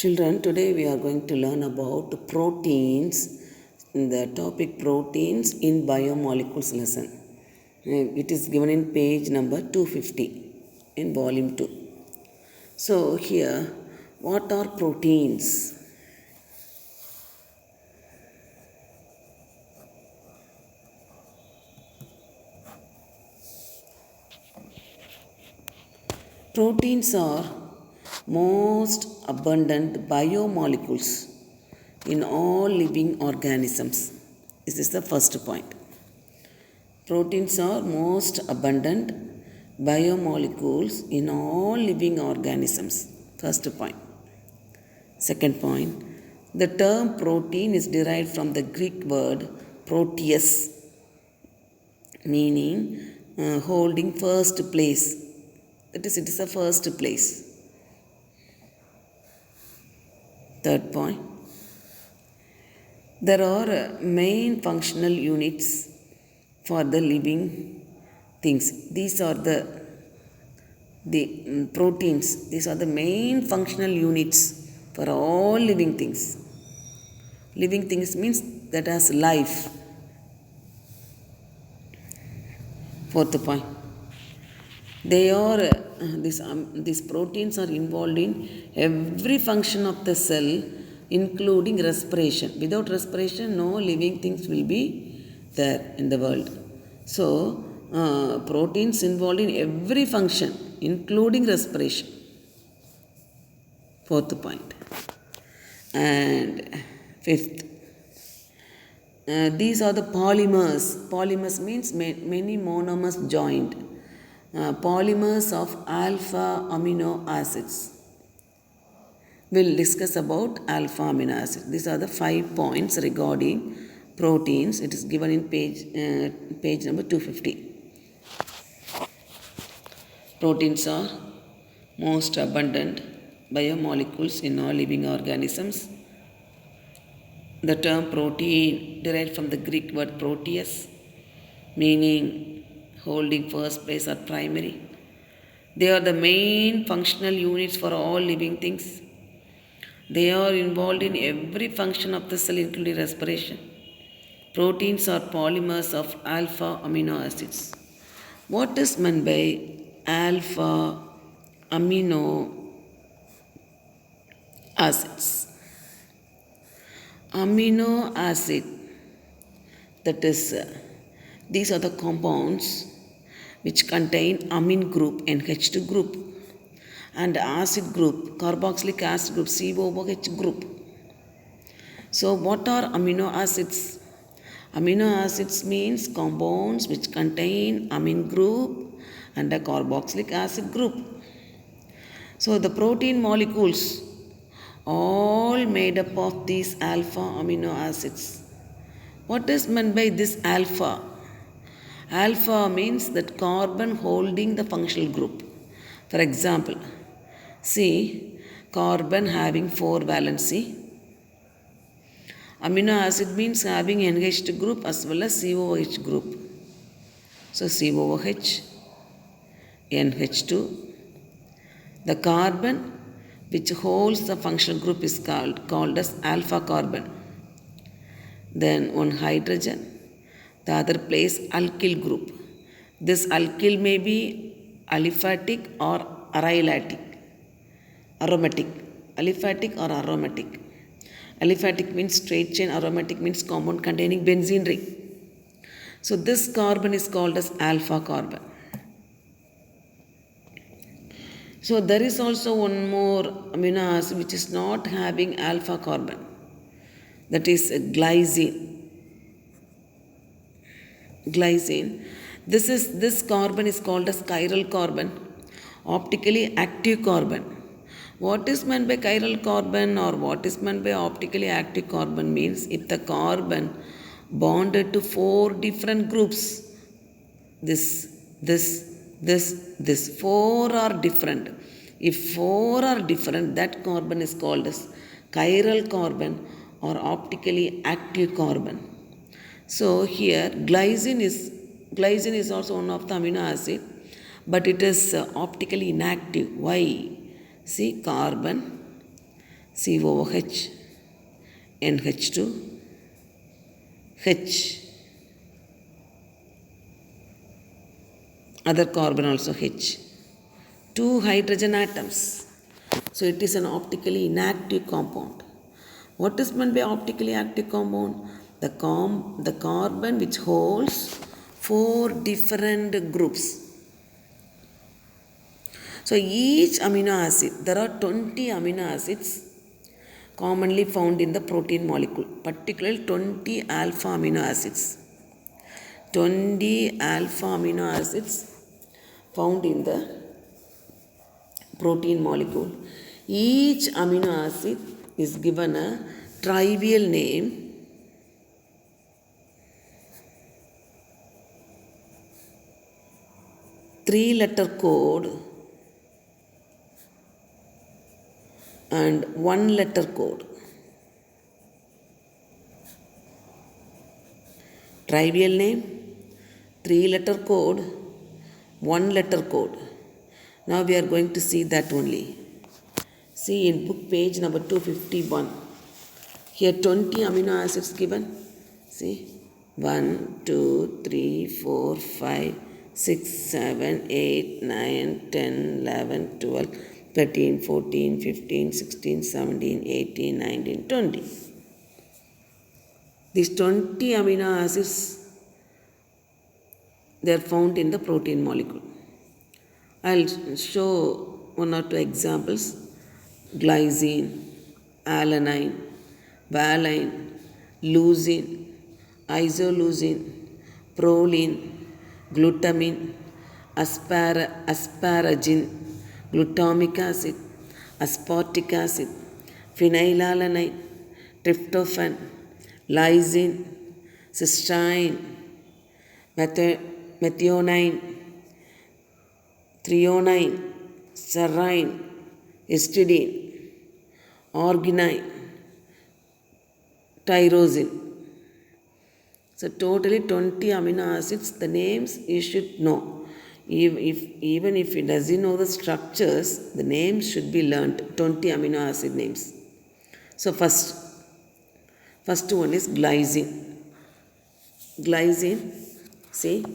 Children, today we are going to learn about proteins, the topic proteins in biomolecules lesson. It is given in page number 250 in volume 2. So here, what are proteins? Proteins are most abundant biomolecules in all living organisms. This is the first point. Proteins are most abundant biomolecules in all living organisms. First point. Second point. The term protein is derived from the Greek word proteus, meaning holding first place. That is, it is a first place. Third point. There are main functional units for the living things. These are the proteins. These are the main functional units for all living things. Living things means that has life. Fourth point. They are these proteins are involved in every function of the cell, including respiration. Without respiration, no living things will be there in the world. So, proteins involved in every function, including respiration. Fourth point. And fifth, these are the polymers. Polymers means many monomers joined. Polymers of alpha amino acids. We'll discuss about alpha amino acids. These are the 5 points regarding proteins. It is given in page number 250. Proteins are most abundant biomolecules in all living organisms. The term protein derived from the Greek word proteus, meaning holding first place or primary. They are the main functional units for all living things. They are involved in every function of the cell, including respiration. Proteins are polymers of alpha amino acids. What is meant by alpha amino acids? Amino acid, that is, these are the compounds which contain amine group, NH2 group, and acid group, carboxylic acid group, COOH group. So, what are amino acids? Amino acids means compounds which contain amine group and a carboxylic acid group. So, the protein molecules all made up of these alpha amino acids. What is meant by this alpha? Alpha means that carbon holding the functional group. For example, see carbon having 4 valency. Amino acid means having NH2 group as well as COOH group. So COOH, NH2. The carbon which holds the functional group is called as alpha carbon. Then one hydrogen. The other place alkyl group. This alkyl may be aliphatic or arylatic, aromatic. Aliphatic or aromatic. Aliphatic means straight chain, aromatic means compound containing benzene ring. So this carbon is called as alpha carbon. So there is also one more amino acid which is not having alpha carbon. That is glycine. Glycine. This carbon is called as chiral carbon, optically active carbon. What is meant by chiral carbon or what is meant by optically active carbon means if the carbon bonded to 4 different groups, this 4 are different. If 4 are different, that carbon is called as chiral carbon or optically active carbon. So here glycine is also one of the amino acid, but it is optically inactive. Why? See carbon, COOH, NH2, H. Other carbon also H. 2 hydrogen atoms. So it is an optically inactive compound. What is meant by optically active compound? The carbon which holds 4 different groups. So each amino acid, there are 20 amino acids commonly found in the protein molecule, particularly 20 alpha amino acids. 20 alpha amino acids found in the protein molecule. Each amino acid is given a trivial name, three-letter code and one-letter code. Trivial name, three-letter code, one-letter code. Now we are going to see that only. See in book page number 251. Here 20 amino acids given. See 1, 2, 3, 4, 5, 6, 7, 8, 9, 10, 11, 12, 13, 14, 15, 16, 17, 18, 19, 20. These 20 amino acids, they are found in the protein molecule. I'll show one or two examples. Glycine, alanine, valine, leucine, isoleucine, proline, glutamine, asparagine, glutamic acid, aspartic acid, phenylalanine, tryptophan, lysine, cysteine, methionine, threonine, serine, histidine, arginine, tyrosine. So totally 20 amino acids. The names you should know. Even if it doesn't know the structures, the names should be learnt. 20 amino acid names. So first one is glycine. Glycine, see,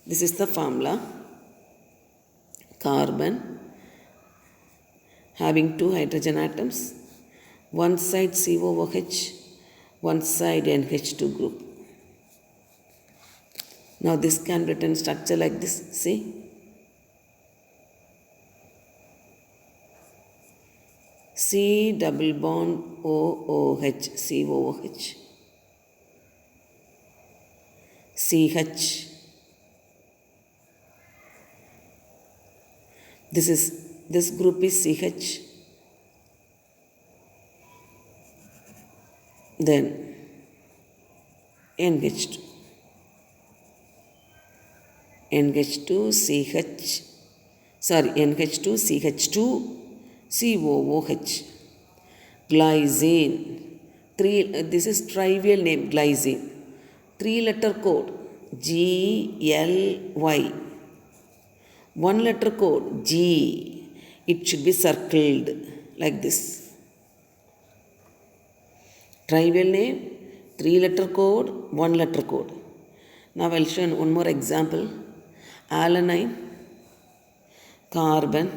this is the formula. Carbon having 2 hydrogen atoms, one side COOH, one side NH2 group. Now this can be written structure like this, see. C double bond OOH, COOH, CH. This group is CH. Then NH2. NH2 CH, sorry, NH2 CH2 COOH. Glycine, this is trivial name, glycine. 3-letter code GLY. 1-letter code G. It should be circled like this. Trivial name, 3-letter code, 1-letter code. Now I'll show you one more example. Alanine, carbon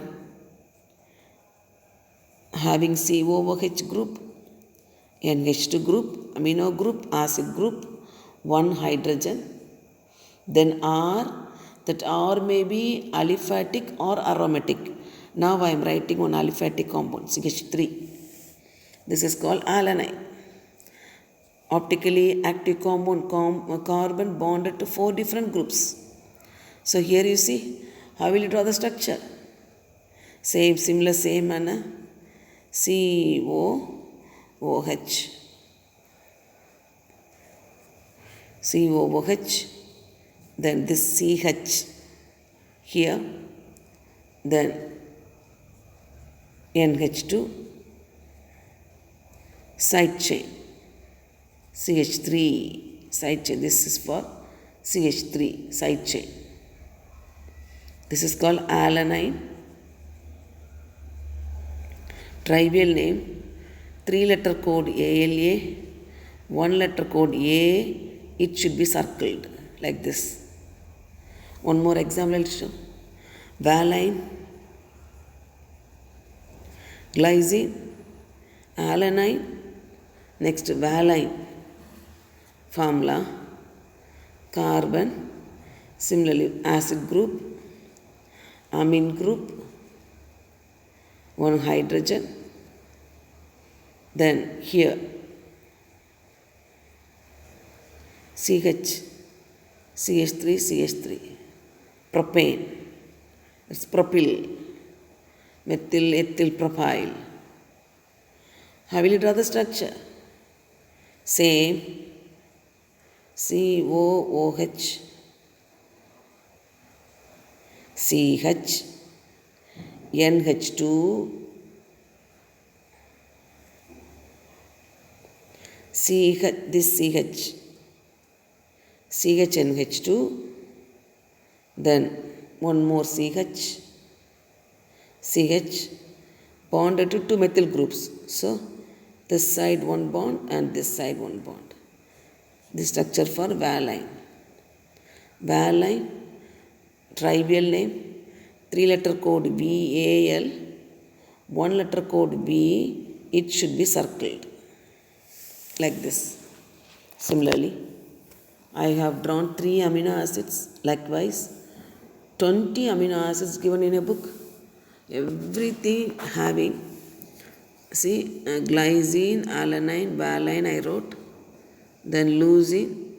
having COOH group, NH2 group, amino group, acid group, 1 hydrogen. Then R, that R may be aliphatic or aromatic. Now I am writing one aliphatic compound, CH3. This is called alanine. Optically active compound, carbon bonded to 4 different groups. So here you see, how will you draw the structure? Same manner. COOH. COOH. Then this CH here. Then NH2. Side chain. CH3 side chain. This is for CH3 side chain. This is called alanine. Trivial name 3-letter code ALA, 1-letter code A, it should be circled like this. One more example I'll show. Valine, glycine, alanine, next valine formula, carbon, similarly acid group, amine group, one hydrogen, then here CH, CH3, CH3, propane, it's propyl, methyl ethyl propyl. How will you draw the structure? Same, COOH, CH, NH2, CH, this CH, CHNH2, then one more CH, CH bonded to two methyl groups. So this side one bond and this side one bond. This structure for valine. Valine, trivial name, 3-letter code VAL, 1-letter code V, it should be circled like this. Similarly, I have drawn 3 amino acids, likewise 20 amino acids given in a book, everything having, see, glycine, alanine, valine I wrote, then leucine,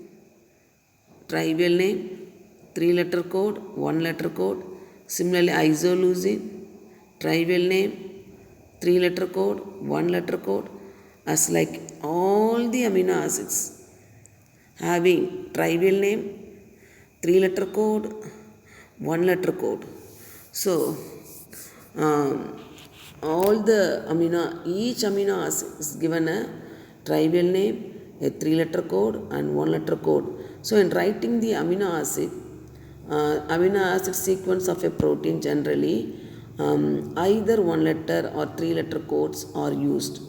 trivial name, 3-letter code, 1-letter code, similarly isoleucine, trivial name, 3-letter code, 1-letter code, as like all the amino acids having trivial name, 3-letter code, 1-letter code. So, all the each amino acid is given a trivial name, a 3-letter code and 1-letter code. So, in writing the amino acid sequence of a protein generally, either 1-letter or 3-letter codes are used.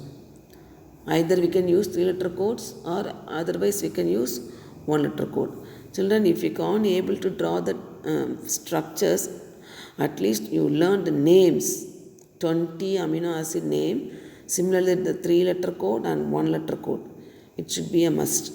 Either we can use 3-letter codes or otherwise we can use 1-letter code. Children, if you can't able to draw the structures, at least you learn the names, 20 amino acid name, similarly the 3-letter code and 1-letter code. It should be a must.